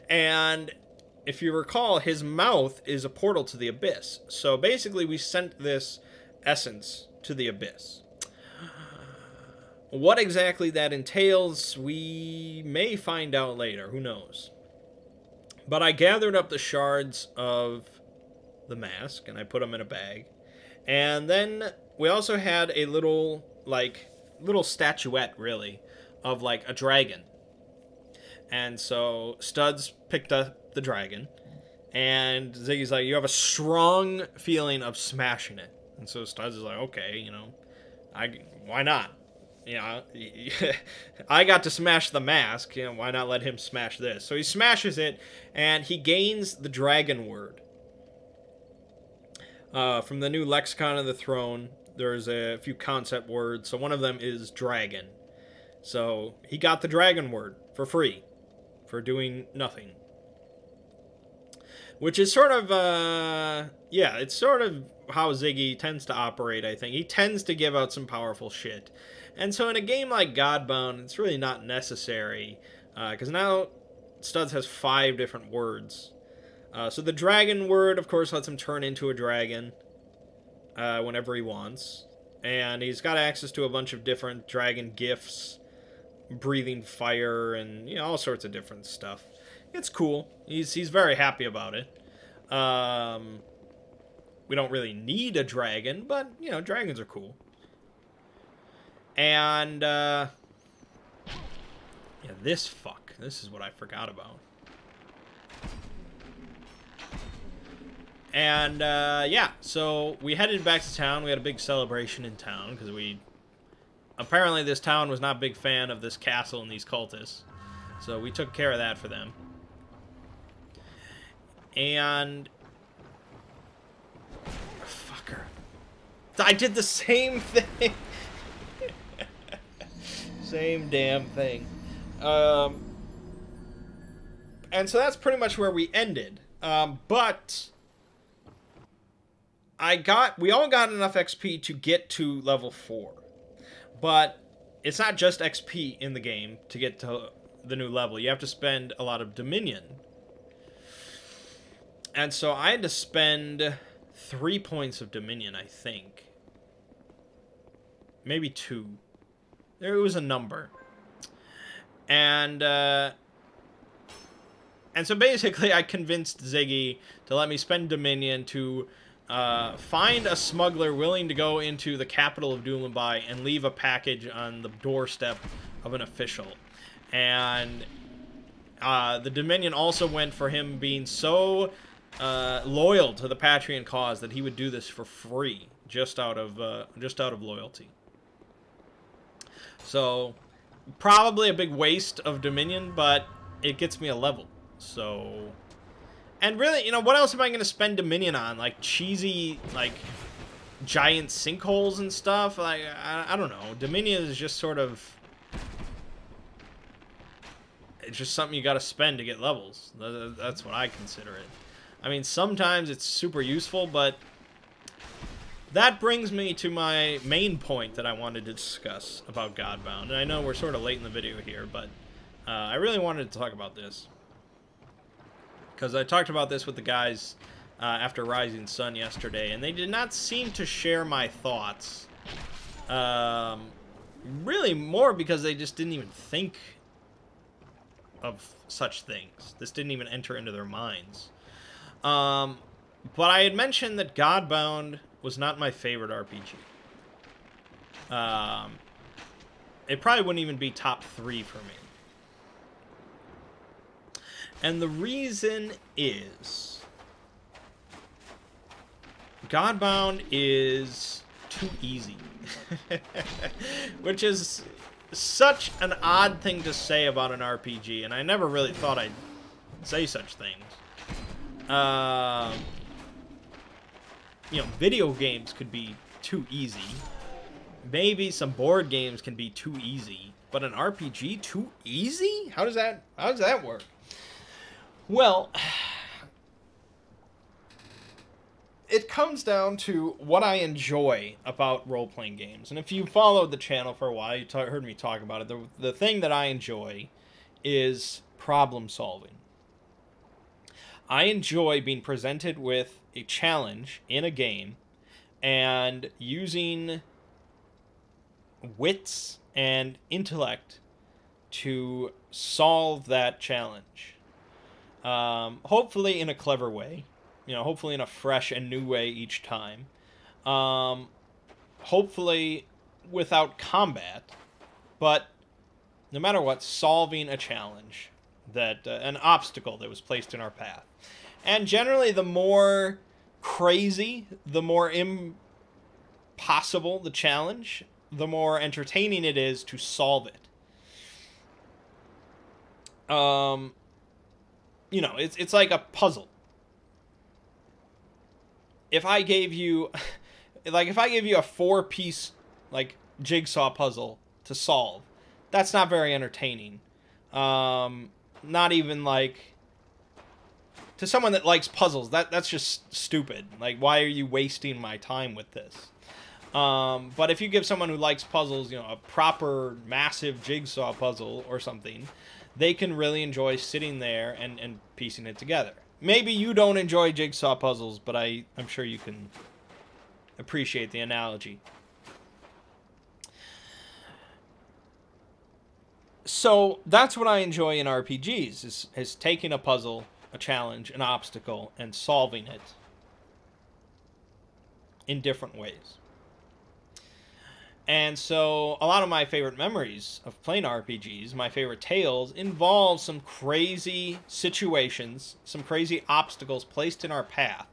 And if you recall, his mouth is a portal to the abyss. So basically we sent this essence to the abyss. What exactly that entails, we may find out later. Who knows? But I gathered up the shards of the mask, and I put them in a bag. And then we also had a little statuette, really, of, like, a dragon. And so Studs picked up the dragon, and Ziggy's like, you have a strong feeling of smashing it. And so Studs is like, okay, you know, why not? You know, I got to smash the mask, you know, why not let him smash this? So he smashes it, and he gains the dragon word. From the new Lexicon of the Throne, there's a few concept words, so one of them is dragon. So he got the dragon word for free, for doing nothing. Which is sort of, yeah, it's sort of how Ziggy tends to operate, I think. He tends to give out some powerful shit. And so in a game like Godbound, it's really not necessary, because now Studs has 5 different words. So the dragon word, of course, lets him turn into a dragon whenever he wants. And he's got access to a bunch of different dragon gifts, breathing fire, and, you know, all sorts of different stuff. It's cool. He's very happy about it. We don't really need a dragon, but, you know, dragons are cool. And, yeah, this fuck. This is what I forgot about. And, yeah, so we headed back to town. We had a big celebration in town, because apparently this town was not a big fan of this castle and these cultists. So we took care of that for them. And... fucker. I did the same thing! Same damn thing. And so that's pretty much where we ended. But... we all got enough XP to get to level 4. But it's not just XP in the game to get to the new level. You have to spend a lot of Dominion. And so I had to spend 3 points of Dominion, I think. Maybe 2. There was a number. And so basically I convinced Ziggy to let me spend Dominion to find a smuggler willing to go into the capital of Dulimbai and leave a package on the doorstep of an official. And the Dominion also went for him being so loyal to the Patreon cause that he would do this for free, just out of loyalty. So probably a big waste of Dominion, but it gets me a level. So, and really, you know, what else am I going to spend Dominion on? Like cheesy, like giant sinkholes and stuff? Like, I don't know. Dominion is just sort of, it's just something you got to spend to get levels. That's what I consider it. I mean, sometimes it's super useful, but that brings me to my main point that I wanted to discuss about Godbound. And I know we're sort of late in the video here, but I really wanted to talk about this. Because I talked about this with the guys after Rising Sun yesterday, and they did not seem to share my thoughts. Really more because they just didn't even think of such things. This didn't even enter into their minds. But I had mentioned that Godbound was not my favorite RPG. It probably wouldn't even be top 3 for me. And the reason is Godbound is too easy. Which is such an odd thing to say about an RPG, and I never really thought I'd say such things. You know, video games could be too easy. Maybe some board games can be too easy, but an RPG too easy? How does that work? Well, it comes down to what I enjoy about role-playing games. And if you followed the channel for a while, you heard me talk about it. The thing that I enjoy is problem solving. I enjoy being presented with a challenge in a game and using wits and intellect to solve that challenge. Hopefully in a clever way. You know, hopefully in a fresh and new way each time. Hopefully without combat. But no matter what, solving a challenge, that an obstacle that was placed in our path. And generally, the more crazy, the more impossible the challenge, the more entertaining it is to solve it. You know, it's like a puzzle. If I gave you, like, if I gave you a 4-piece, like, jigsaw puzzle to solve, that's not very entertaining. Not even, like, to someone that likes puzzles, that's just stupid. Like, why are you wasting my time with this? But if you give someone who likes puzzles, you know, a proper, massive jigsaw puzzle or something, they can really enjoy sitting there and piecing it together. Maybe you don't enjoy jigsaw puzzles, but I'm sure you can appreciate the analogy. So that's what I enjoy in RPGs, is taking a puzzle, a challenge, an obstacle, and solving it in different ways. And so a lot of my favorite memories of playing RPGs, my favorite tales, involve some crazy situations, some crazy obstacles placed in our path,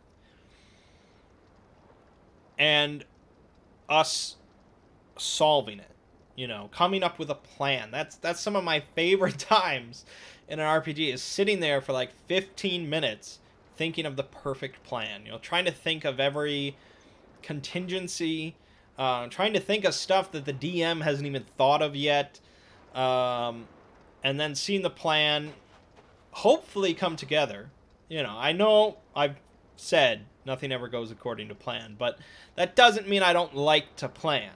and us solving it. You know, coming up with a plan. That's some of my favorite times in an RPG, is sitting there for like 15 minutes thinking of the perfect plan. You know, trying to think of every contingency, trying to think of stuff that the DM hasn't even thought of yet, and then seeing the plan hopefully come together. You know, I know I've said nothing ever goes according to plan, but that doesn't mean I don't like to plan.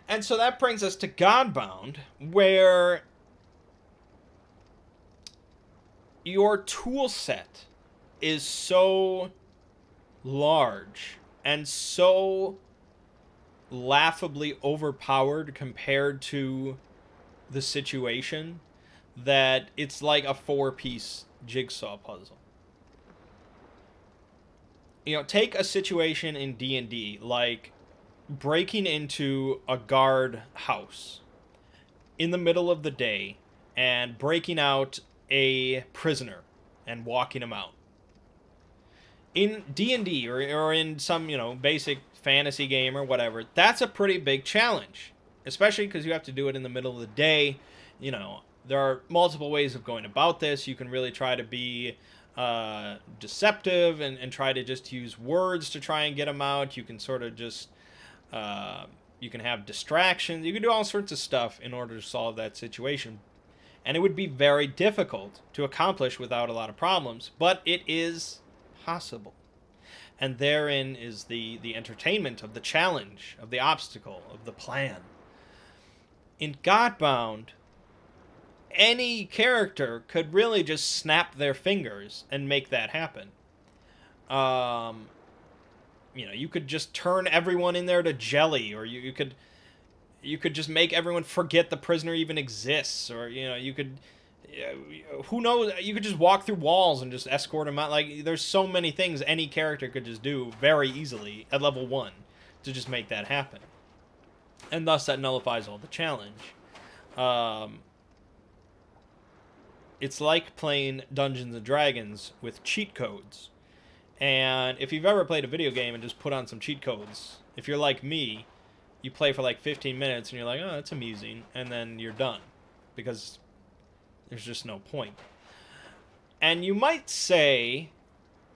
And so that brings us to Godbound, where your tool set is so large and so laughably overpowered compared to the situation that it's like a 4-piece jigsaw puzzle. You know, take a situation in D&D like breaking into a guard house in the middle of the day and breaking out a prisoner and walking him out. In D&D or in some, you know, basic fantasy game or whatever, that's a pretty big challenge, especially because you have to do it in the middle of the day. You know, there are multiple ways of going about this. You can really try to be deceptive and try to just use words to try and get them out. You can sort of just you can have distractions. You can do all sorts of stuff in order to solve that situation. And it would be very difficult to accomplish without a lot of problems. But it is possible. And therein is the entertainment of the challenge, of the obstacle, of the plan. In Godbound, any character could really just snap their fingers and make that happen. You know, you could just turn everyone in there to jelly, or you could just make everyone forget the prisoner even exists, or, you know, you could, who knows, you could just walk through walls and just escort them out. Like, there's so many things any character could just do very easily at level 1 to just make that happen. And thus that nullifies all the challenge. it's like playing Dungeons and Dragons with cheat codes. And if you've ever played a video game and just put on some cheat codes, if you're like me, you play for like 15 minutes and you're like, oh, that's amusing, and then you're done because there's just no point. And you might say,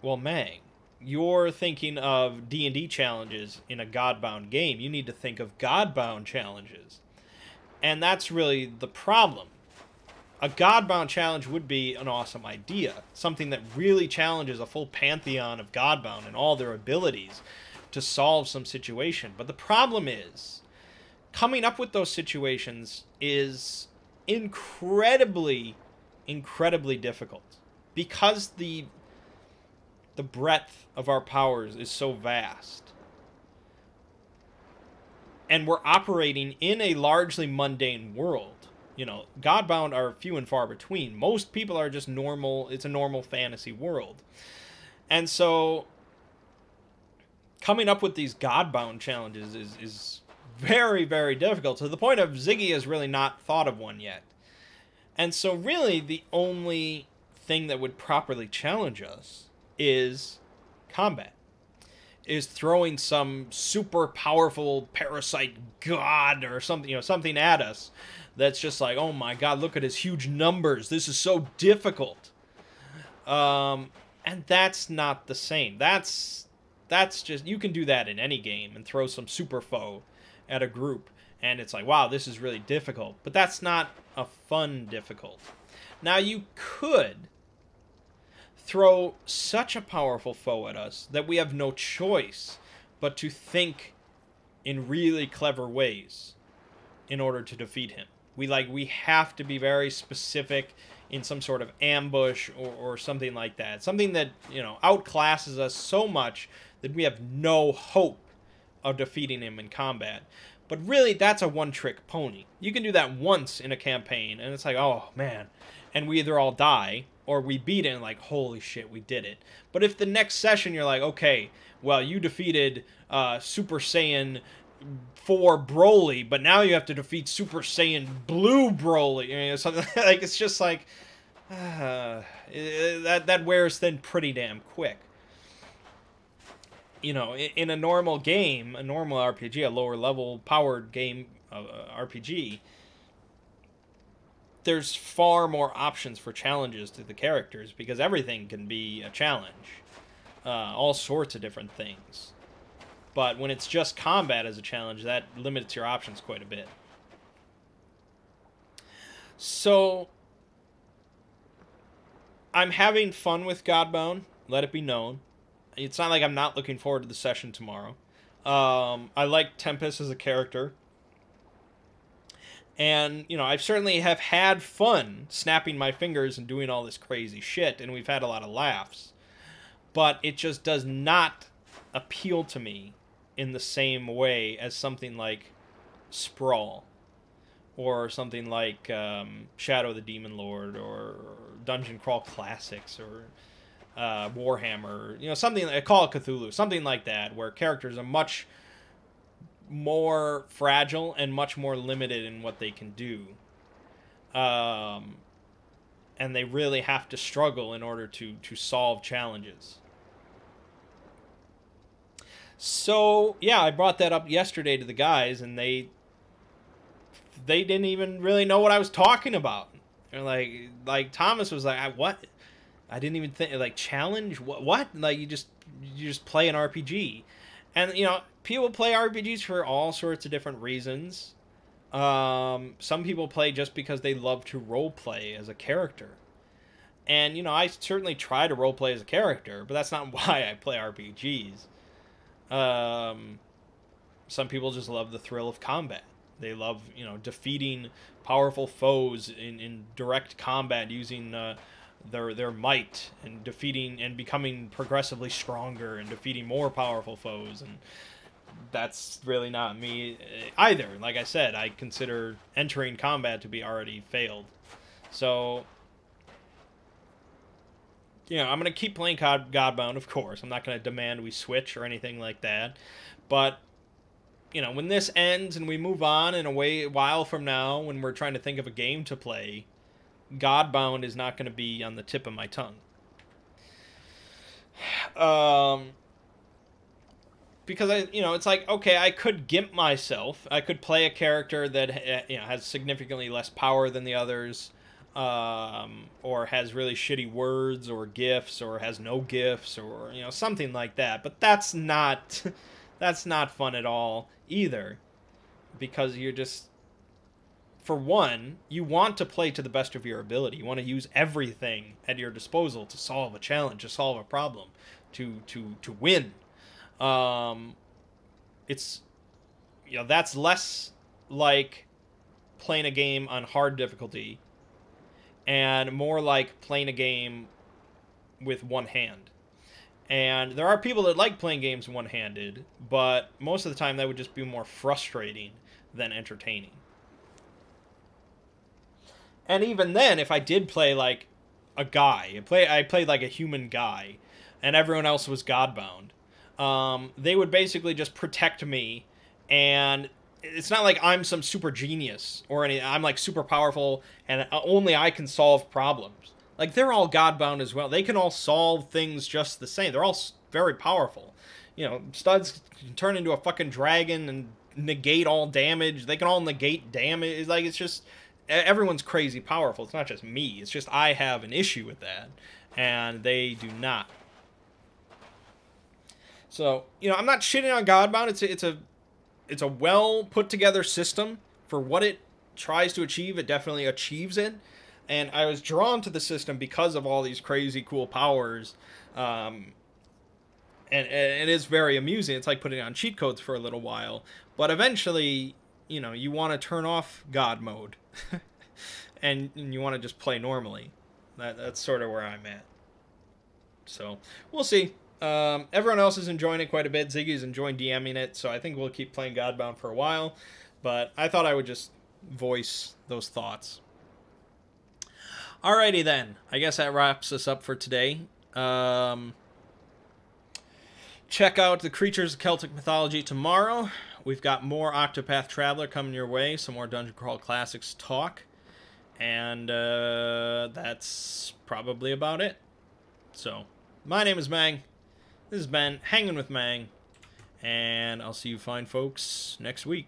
well, Mangg, you're thinking of D&D challenges in a Godbound game. You need to think of Godbound challenges. And that's really the problem. A Godbound challenge would be an awesome idea. Something that really challenges a full pantheon of Godbound and all their abilities to solve some situation. But the problem is, coming up with those situations is incredibly, incredibly difficult. Because the breadth of our powers is so vast. And we're operating in a largely mundane world. You know, Godbound are few and far between. Most people are just normal. It's a normal fantasy world. And so, coming up with these Godbound challenges is very, very difficult. To the point of Ziggy has really not thought of one yet. And so, really, the only thing that would properly challenge us is combat. Is throwing some super powerful parasite god or something, something at us that's just like, oh my god, look at his huge numbers. This is so difficult. And that's not the same. That's just, you can do that in any game and throw some super foe at a group. And it's like, wow, this is really difficult. But that's not a fun difficult. Now, you could throw such a powerful foe at us that we have no choice but to think in really clever ways in order to defeat him. We have to be very specific in some sort of ambush or something like that. Something that, outclasses us so much that we have no hope of defeating him in combat. But really, that's a one-trick pony. You can do that once in a campaign, and it's like, oh, man. And we either all die, or we beat it, and like, holy shit, we did it. But if the next session you're like, okay, well, you defeated Super Saiyan 4 Broly, but now you have to defeat Super Saiyan Blue Broly. Something like, it's just like, that wears thin pretty damn quick. In a normal game, a normal RPG, a lower level powered game RPG, there's far more options for challenges to the characters because everything can be a challenge. All sorts of different things. But when it's just combat as a challenge, that limits your options quite a bit. So, I'm having fun with Godbound, let it be known. It's not like I'm not looking forward to the session tomorrow. I like Tempest as a character. And, I certainly have had fun snapping my fingers and doing all this crazy shit, and we've had a lot of laughs. But it just does not appeal to me in the same way as something like Sprawl, or something like Shadow of the Demon Lord, or Dungeon Crawl Classics, or Warhammer, something like Call of Cthulhu, something like that, where characters are much more fragile and much more limited in what they can do. And they really have to struggle in order to solve challenges. So, yeah, I brought that up yesterday to the guys, and they didn't even really know what I was talking about. They're like Thomas was like, what? I didn't even think, like, challenge? What? Like, you just play an RPG. And, people play RPGs for all sorts of different reasons. Some people play just because they love to roleplay as a character. And, I certainly try to roleplay as a character, but that's not why I play RPGs. Some people just love the thrill of combat. They love, defeating powerful foes in direct combat using their might, and defeating and becoming progressively stronger and defeating more powerful foes. And that's really not me either. Like I said, I consider entering combat to be already failed. So, I'm going to keep playing Godbound, of course. I'm not going to demand we switch or anything like that. But, when this ends and we move on in a while from now, when we're trying to think of a game to play, Godbound is not going to be on the tip of my tongue. Because it's like, okay, I could gimp myself. I could play a character that has significantly less power than the others, or has really shitty words or gifts, or has no gifts, or something like that. But that's not that's not fun at all either, because you're just, for one, you want to play to the best of your ability. You want to use everything at your disposal to solve a challenge, to solve a problem, to win. It's that's less like playing a game on hard difficulty and more like playing a game with one hand. And there are people that like playing games one-handed, but most of the time that would just be more frustrating than entertaining. And even then, if I did play like a guy, I played like a human guy, and everyone else was Godbound, they would basically just protect me, and it's not like I'm some super genius or anything. I'm like super powerful, and only I can solve problems. Like, they're all Godbound as well. They can all solve things just the same. They're all very powerful. Studs can turn into a fucking dragon and negate all damage. They can all negate damage. It's like, it's just, everyone's crazy powerful. It's not just me. It's just I have an issue with that, and they do not. So, I'm not shitting on Godbound. It's a well put together system for what it tries to achieve. It definitely achieves it. And I was drawn to the system because of all these crazy cool powers. And it is very amusing. It's like putting on cheat codes for a little while. But eventually, you want to turn off God mode. and you want to just play normally. That's sort of where I'm at. So, we'll see. Everyone else is enjoying it quite a bit. Ziggy's enjoying DMing it, so I think we'll keep playing Godbound for a while. But I thought I would just voice those thoughts. Alrighty then. I guess that wraps us up for today. Check out the Creatures of Celtic Mythology tomorrow. We've got more Octopath Traveler coming your way, some more Dungeon Crawl Classics talk. And that's probably about it. So, my name is Mangg. This has been Hanging with Mangg. And I'll see you fine folks next week.